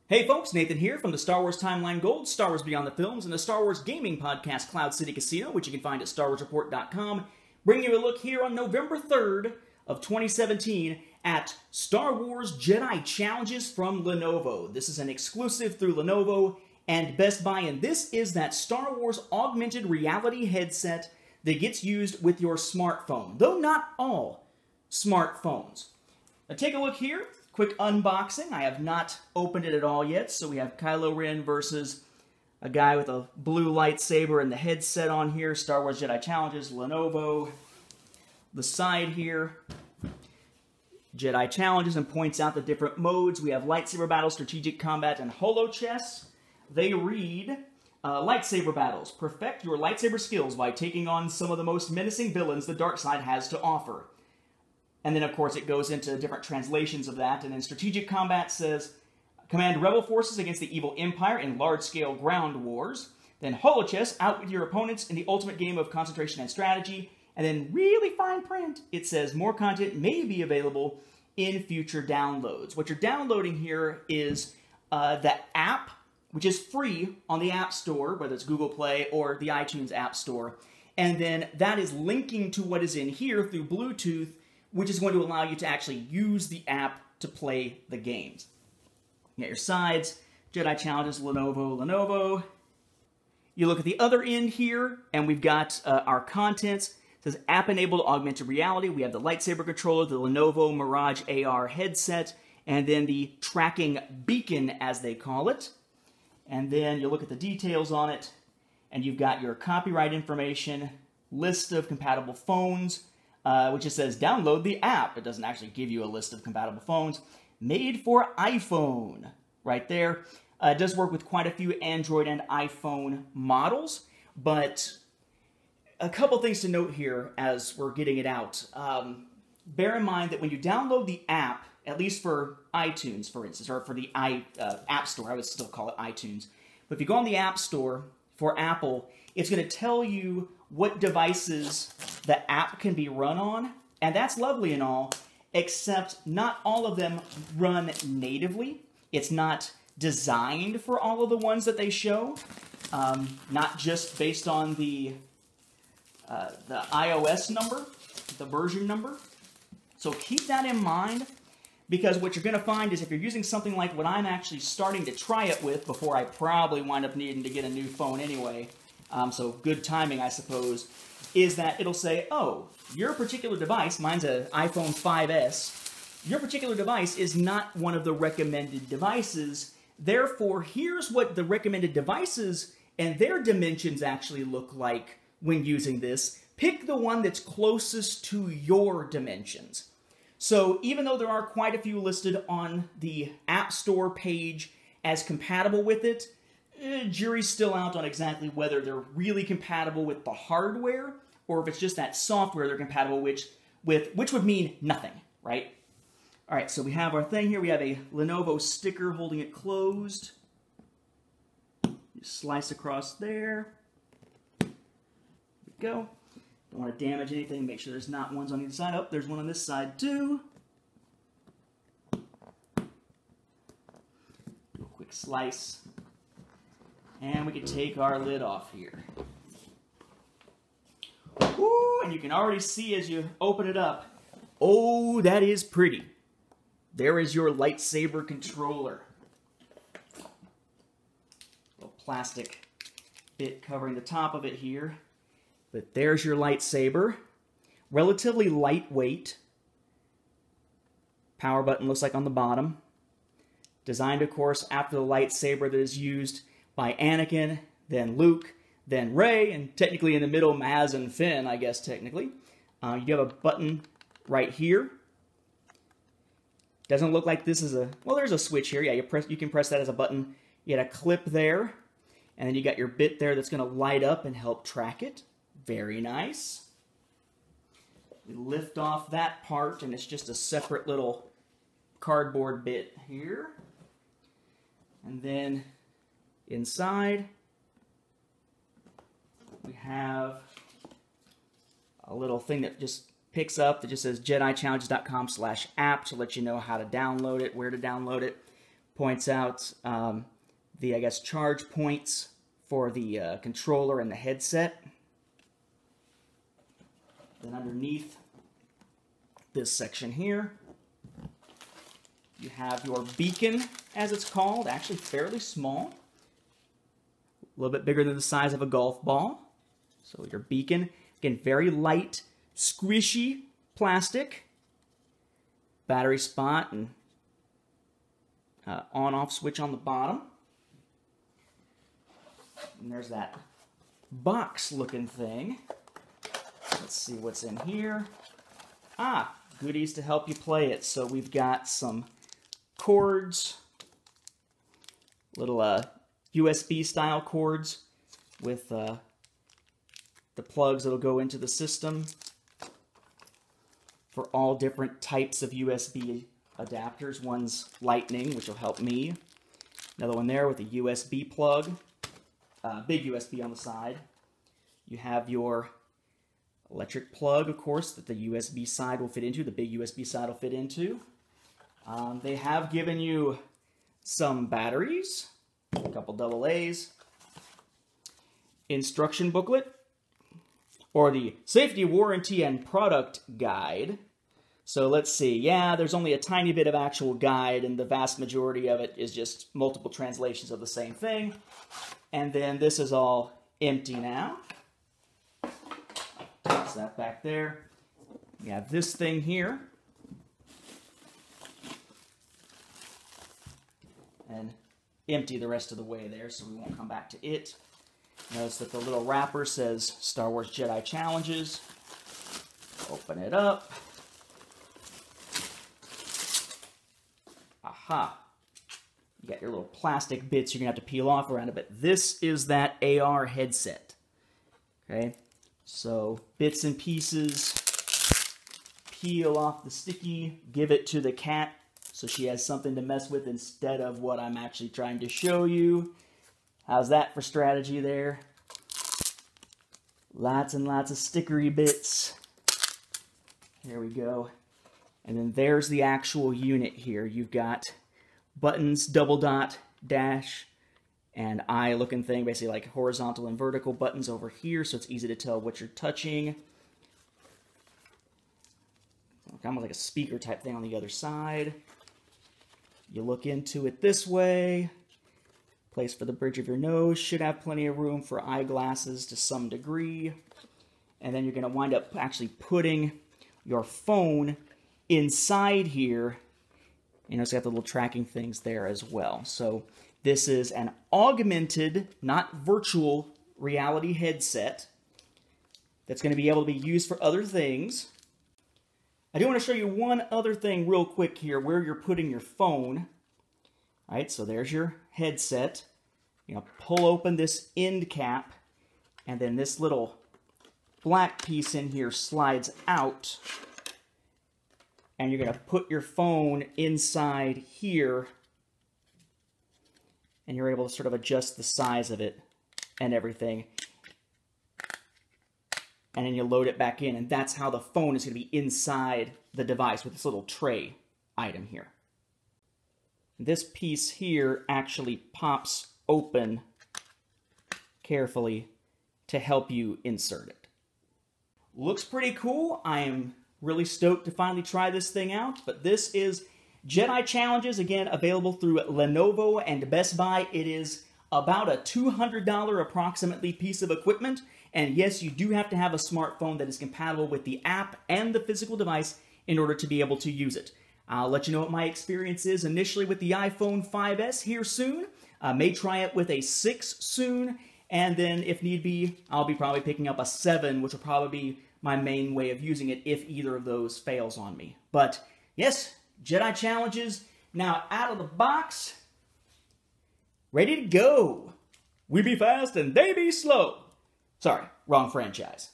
Hey folks, Nathan here from the Star Wars Timeline Gold, Star Wars Beyond the Films, and the Star Wars gaming podcast Cloud City Casino, which you can find at StarWarsReport.com, bringing you a look here on November 3rd of 2017 at Star Wars Jedi Challenges from Lenovo. This is an exclusive through Lenovo and Best Buy, and this is that Star Wars augmented reality headset that gets used with your smartphone, though not all smartphones. Now take a look here. Quick unboxing. I have not opened it at all yet, so we have Kylo Ren versus a guy with a blue lightsaber and the headset on here. Star Wars Jedi Challenges, Lenovo. The side here, Jedi Challenges, and points out the different modes. We have lightsaber battles, strategic combat, and holo chess. They read, lightsaber battles. Perfect your lightsaber skills by taking on some of the most menacing villains the dark side has to offer. And then, of course, it goes into different translations of that. And then strategic combat says, command rebel forces against the evil empire in large-scale ground wars. Then holochess, outwit your opponents in the ultimate game of concentration and strategy. And then really fine print, it says more content may be available in future downloads. What you're downloading here is the app, which is free on the App Store, whether it's Google Play or the iTunes App Store. And then that is linking to what is in here through Bluetooth, which is going to allow you to actually use the app to play the games. You got your sides, Jedi Challenges, Lenovo. You look at the other end here, and we've got our contents. It says app-enabled augmented reality. We have the lightsaber controller, the Lenovo Mirage AR headset, and then the tracking beacon, as they call it. And then you look at the details on it, and you've got your copyright information, list of compatible phones, which just says download the app. It doesn't actually give you a list of compatible phones. Made for iPhone, right there. It does work with quite a few Android and iPhone models, but a couple things to note here as we're getting it out. Bear in mind that when you download the app, at least for iTunes, for instance, or for the App Store, I would still call it iTunes, but if you go on the App Store for Apple, it's going to tell you what devices the app can be run on, and that's lovely and all, except not all of them run natively. It's not designed for all of the ones that they show, not just based on the iOS number, the version number. So keep that in mind, because what you're going to find is if you're using something like what I'm actually starting to try it with before I probably wind up needing to get a new phone anyway, so good timing, I suppose, is that it'll say, oh, your particular device, mine's an iPhone 5S, your particular device is not one of the recommended devices. Therefore, here's what the recommended devices and their dimensions actually look like when using this. Pick the one that's closest to your dimensions. So even though there are quite a few listed on the App Store page as compatible with it, jury's still out on exactly whether they're really compatible with the hardware or if it's just that software they're compatible with, which would mean nothing, right? All right, so we have our thing here. We have a Lenovo sticker holding it closed. You slice across there. There we go. Don't want to damage anything. Make sure there's not ones on either side. Oh, there's one on this side too. Do a quick slice. And we can take our lid off here. Ooh, and you can already see as you open it up, oh, that is pretty. There is your lightsaber controller. Little plastic bit covering the top of it here. But there's your lightsaber. Relatively lightweight. Power button looks like on the bottom. Designed, of course, after the lightsaber that is used by Anakin, then Luke, then Rey, and technically in the middle, Maz and Finn, I guess, technically. You have a button right here. Doesn't look like this is a... Well, there's a switch here. Yeah, you can press that as a button. You got a clip there, and then you got your bit there that's going to light up and help track it. Very nice. We lift off that part, and it's just a separate little cardboard bit here. And then inside, we have a little thing that just picks up that just says JediChallenges.com/app to let you know how to download it, where to download it. points out the, I guess, charge points for the controller and the headset. Then underneath this section here, you have your beacon, as it's called, actually fairly small. A little bit bigger than the size of a golf ball. So your beacon, again, very light, squishy plastic. Battery spot and on-off switch on the bottom. And there's that box-looking thing. Let's see what's in here. Ah, goodies to help you play it. So we've got some cords, little USB-style cords with the plugs that'll go into the system for all different types of USB adapters. One's Lightning, which will help me. Another one there with a USB plug, big USB on the side. You have your electric plug, of course, that the USB side will fit into, the big USB side will fit into. They have given you some batteries, a couple AA's, instruction booklet, or the safety warranty and product guide. So let's see, yeah, there's only a tiny bit of actual guide, and the vast majority of it is just multiple translations of the same thing. And then this is all empty now. Toss that back there. You have this thing here. And empty the rest of the way there, so we won't come back to it. Notice that the little wrapper says Star Wars Jedi Challenges. Open it up. Aha. You got your little plastic bits you're going to have to peel off around it, but this is that AR headset. Okay? So, bits and pieces. Peel off the sticky. Give it to the cat so she has something to mess with instead of what I'm actually trying to show you. How's that for strategy there? Lots and lots of stickery bits. There we go. And then there's the actual unit here. You've got buttons, double dot, dash, and eye looking thing, basically like horizontal and vertical buttons over here, so it's easy to tell what you're touching. Almost like a speaker type thing on the other side. You look into it this way. Place for the bridge of your nose. Should have plenty of room for eyeglasses to some degree. And then you're going to wind up actually putting your phone inside here. You know, so you have the little tracking things there as well. So this is an augmented, not virtual, reality headset that's going to be able to be used for other things. I do want to show you one other thing real quick here, where you're putting your phone. All right, so there's your headset. You know, pull open this end cap, and then this little black piece in here slides out, and you're going to put your phone inside here, and you're able to sort of adjust the size of it and everything. And then you load it back in, and that's how the phone is going to be inside the device with this little tray item here. This piece here actually pops open carefully to help you insert it. Looks pretty cool. I am really stoked to finally try this thing out, but this is Jedi Challenges, again, available through Lenovo and Best Buy. It is about a $200 approximately piece of equipment, and yes, you do have to have a smartphone that is compatible with the app and the physical device in order to be able to use it. I'll let you know what my experience is initially with the iPhone 5S here soon. May try it with a 6 soon, and then if need be, I'll be probably picking up a 7, which will probably be my main way of using it if either of those fails on me. But yes, Jedi Challenges now out of the box, ready to go. We be fast and they be slow. Sorry, wrong franchise.